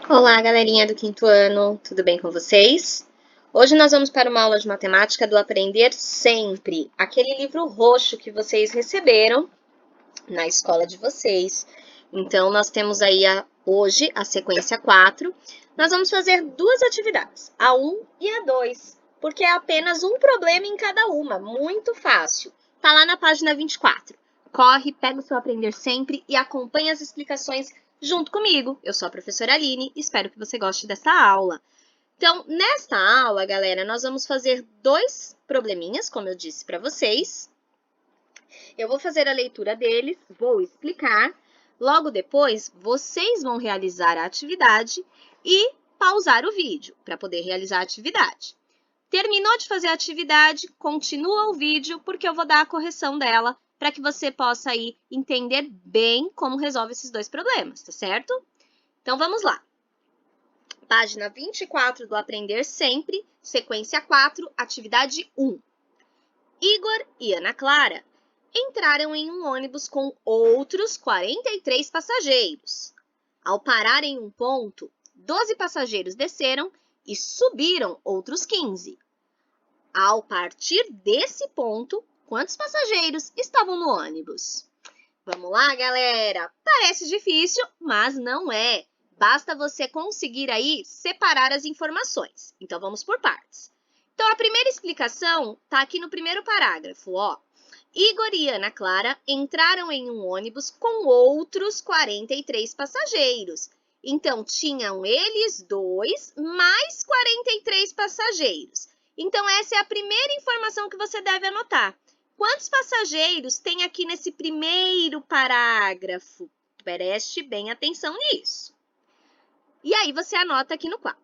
Olá, galerinha do quinto ano, tudo bem com vocês? Hoje nós vamos para uma aula de matemática do Aprender Sempre, aquele livro roxo que vocês receberam na escola de vocês. Então, nós temos aí hoje a sequência 4. Nós vamos fazer duas atividades, a 1 e a 2, porque é apenas um problema em cada uma, muito fácil. Tá lá na página 24. Corre, pega o seu Aprender Sempre e acompanha as explicações junto comigo. Eu sou a professora Aline, espero que você goste dessa aula. Então, nesta aula, galera, nós vamos fazer dois probleminhas, como eu disse para vocês. Eu vou fazer a leitura deles, vou explicar. Logo depois, vocês vão realizar a atividade e pausar o vídeo para poder realizar a atividade. Terminou de fazer a atividade, continua o vídeo, porque eu vou dar a correção dela para que você possa aí entender bem como resolve esses dois problemas, tá certo? Então, vamos lá. Página 24 do Aprender Sempre, sequência 4, atividade 1. Igor e Ana Clara entraram em um ônibus com outros 43 passageiros. Ao parar em um ponto, 12 passageiros desceram e subiram outros 15. Ao partir desse ponto, quantos passageiros estavam no ônibus? Vamos lá, galera! Parece difícil, mas não é. Basta você conseguir aí separar as informações. Então, vamos por partes. Então, a primeira explicação está aqui no primeiro parágrafo, ó. Igor e Ana Clara entraram em um ônibus com outros 43 passageiros. Então, tinham eles dois mais 43 passageiros. Então, essa é a primeira informação que você deve anotar. Quantos passageiros tem aqui nesse primeiro parágrafo? Preste bem atenção nisso. E aí, você anota aqui no quadro.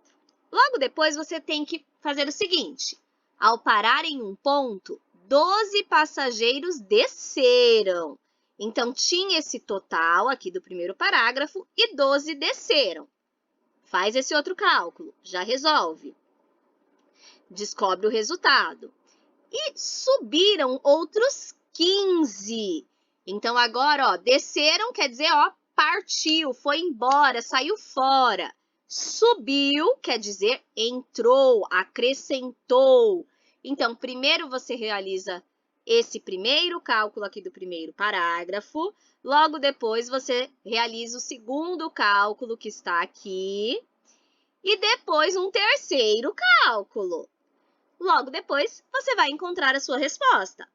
Logo depois, você tem que fazer o seguinte. Ao parar em um ponto, 12 passageiros desceram. Então, tinha esse total aqui do primeiro parágrafo e 12 desceram. Faz esse outro cálculo, já resolve. Descobre o resultado. E subiram outros 15. Então, agora, ó, desceram quer dizer, ó, partiu, foi embora, saiu fora. Subiu quer dizer entrou, acrescentou. Então, primeiro você realiza esse primeiro cálculo aqui do primeiro parágrafo. Logo depois, você realiza o segundo cálculo que está aqui. E depois, um terceiro cálculo. Logo depois, você vai encontrar a sua resposta.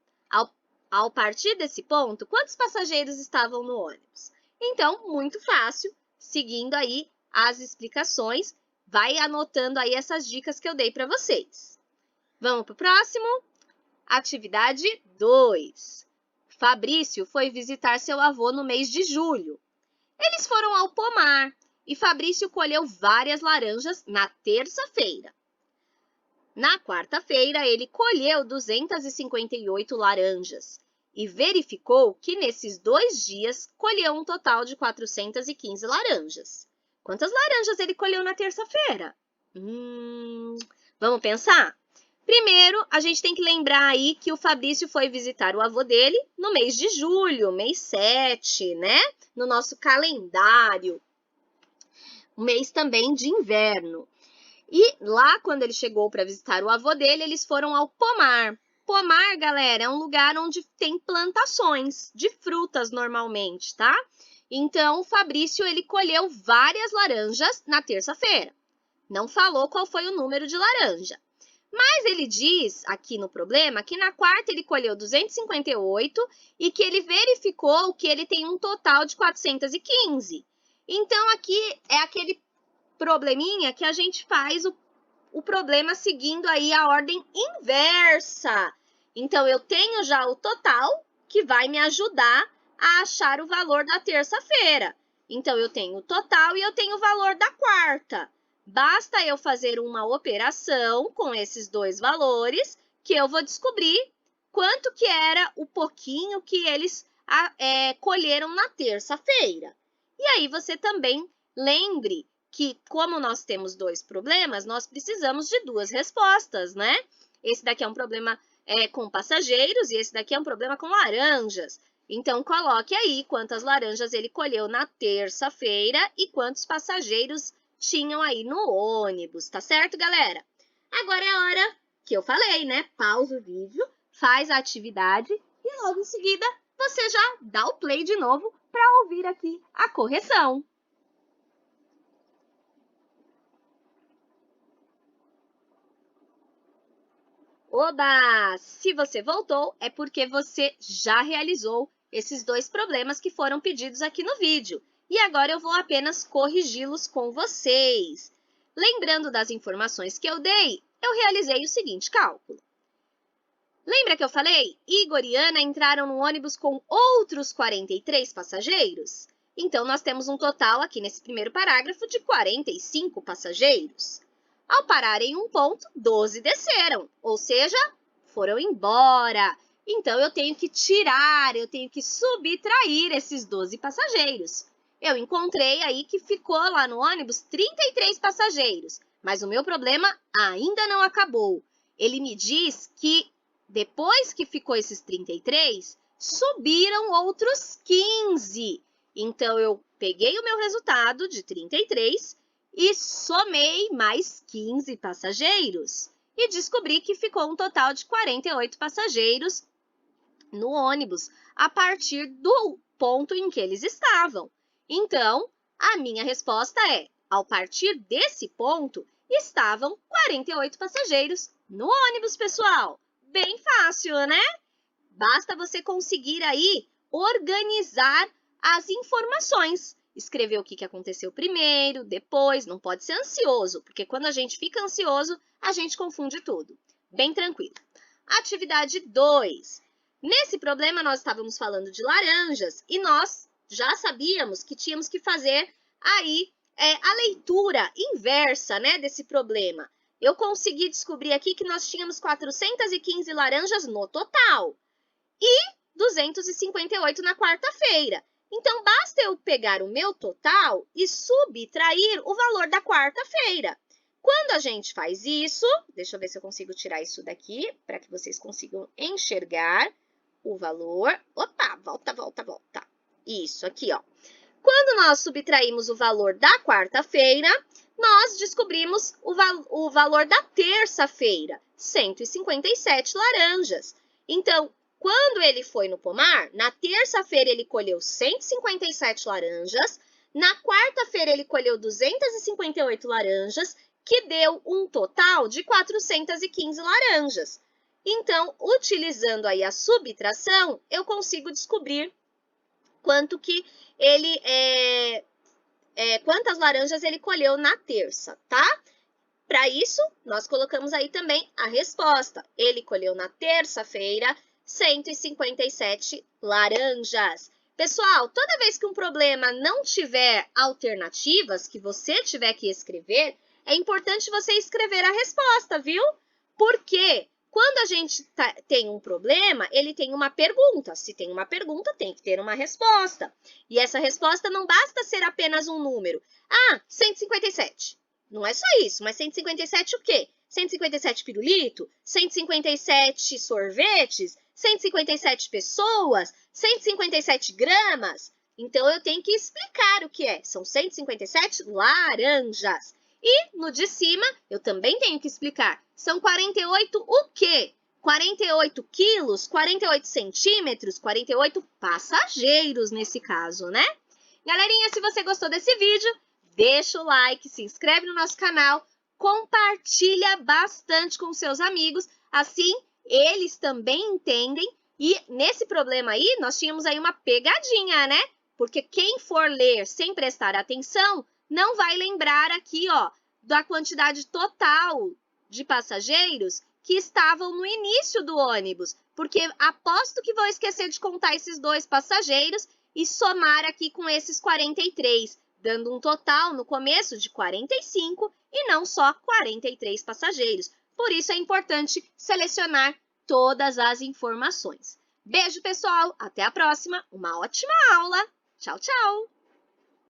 Ao partir desse ponto, quantos passageiros estavam no ônibus? Então, muito fácil, seguindo aí as explicações, vai anotando aí essas dicas que eu dei para vocês. Vamos para o próximo? Atividade 2. Fabrício foi visitar seu avô no mês de julho. Eles foram ao pomar e Fabrício colheu várias laranjas na terça-feira. Na quarta-feira, ele colheu 258 laranjas e verificou que nesses 2 dias colheu um total de 415 laranjas. Quantas laranjas ele colheu na terça-feira? Vamos pensar? Primeiro, a gente tem que lembrar aí que o Fabrício foi visitar o avô dele no mês de julho, mês 7, né? No nosso calendário. Um mês também de inverno. E lá, quando ele chegou para visitar o avô dele, eles foram ao pomar. Pomar, galera, é um lugar onde tem plantações de frutas normalmente, tá? Então, o Fabrício, ele colheu várias laranjas na terça-feira. Não falou qual foi o número de laranja. Mas ele diz aqui no problema que na quarta ele colheu 258 e que ele verificou que ele tem um total de 415. Então, aqui é aquele probleminha que a gente faz o problema seguindo aí a ordem inversa. Então, eu tenho já o total, que vai me ajudar a achar o valor da terça-feira. Então, eu tenho o total e eu tenho o valor da quarta. Basta eu fazer uma operação com esses dois valores, que eu vou descobrir quanto que era o pouquinho que eles colheram na terça-feira. E aí, você também lembre que, como nós temos dois problemas, nós precisamos de duas respostas, né? Esse daqui é um problema com passageiros e esse daqui é um problema com laranjas. Então, coloque aí quantas laranjas ele colheu na terça-feira e quantos passageiros tinham aí no ônibus, tá certo, galera? Agora é a hora que eu falei, né? Pausa o vídeo, faz a atividade e logo em seguida você já dá o play de novo para ouvir aqui a correção. Oba! Se você voltou, é porque você já realizou esses dois problemas que foram pedidos aqui no vídeo. E agora eu vou apenas corrigi-los com vocês. Lembrando das informações que eu dei, eu realizei o seguinte cálculo. Lembra que eu falei? Igor e Ana entraram no ônibus com outros 43 passageiros? Então, nós temos um total aqui nesse primeiro parágrafo de 45 passageiros. Ao parar em um ponto, 12 desceram, ou seja, foram embora. Então, eu tenho que tirar, eu tenho que subtrair esses 12 passageiros. Eu encontrei aí que ficou lá no ônibus 33 passageiros, mas o meu problema ainda não acabou. Ele me diz que depois que ficou esses 33, subiram outros 15. Então, eu peguei o meu resultado de 33 e somei mais 15 passageiros. E descobri que ficou um total de 48 passageiros no ônibus, a partir do ponto em que eles estavam. Então, a minha resposta é, ao partir desse ponto, estavam 48 passageiros no ônibus, pessoal. Bem fácil, né? Basta você conseguir aí organizar as informações. Escrever o que aconteceu primeiro, depois, não pode ser ansioso, porque quando a gente fica ansioso, a gente confunde tudo. Bem tranquilo. Atividade 2. Nesse problema, nós estávamos falando de laranjas e nós já sabíamos que tínhamos que fazer aí a leitura inversa, né, desse problema. Eu consegui descobrir aqui que nós tínhamos 415 laranjas no total e 258 na quarta-feira. Então, basta eu pegar o meu total e subtrair o valor da quarta-feira. Quando a gente faz isso, deixa eu ver se eu consigo tirar isso daqui, para que vocês consigam enxergar o valor. Opa, volta. Isso aqui, ó. Quando nós subtraímos o valor da quarta-feira, nós descobrimos o valor da terça-feira, 157 laranjas. Então, quando ele foi no pomar, na terça-feira ele colheu 157 laranjas, na quarta-feira ele colheu 258 laranjas, que deu um total de 415 laranjas. Então, utilizando aí a subtração, eu consigo descobrir quanto que ele quantas laranjas ele colheu na terça, tá? Para isso, nós colocamos aí também a resposta. Ele colheu na terça-feira 157 laranjas. Pessoal, toda vez que um problema não tiver alternativas, que você tiver que escrever, é importante você escrever a resposta, viu? Porque quando a gente tem um problema, ele tem uma pergunta. Se tem uma pergunta, tem que ter uma resposta. E essa resposta não basta ser apenas um número. Ah, 157. Não é só isso, mas 157 o quê? 157 pirulito? 157 sorvetes? 157 pessoas? 157 gramas? Então, eu tenho que explicar o que é. São 157 laranjas. E no de cima, eu também tenho que explicar. São 48 o quê? 48 quilos, 48 centímetros, 48 passageiros nesse caso, né? Galerinha, se você gostou desse vídeo, deixa o like, se inscreve no nosso canal, compartilha bastante com seus amigos, assim eles também entendem. E nesse problema aí, nós tínhamos aí uma pegadinha, né? Porque quem for ler sem prestar atenção, não vai lembrar aqui, ó, da quantidade total de passageiros que estavam no início do ônibus. Porque aposto que vou esquecer de contar esses dois passageiros e somar aqui com esses 43, dando um total no começo de 45 e não só 43 passageiros. Por isso é importante selecionar todas as informações. Beijo, pessoal! Até a próxima! Uma ótima aula! Tchau, tchau!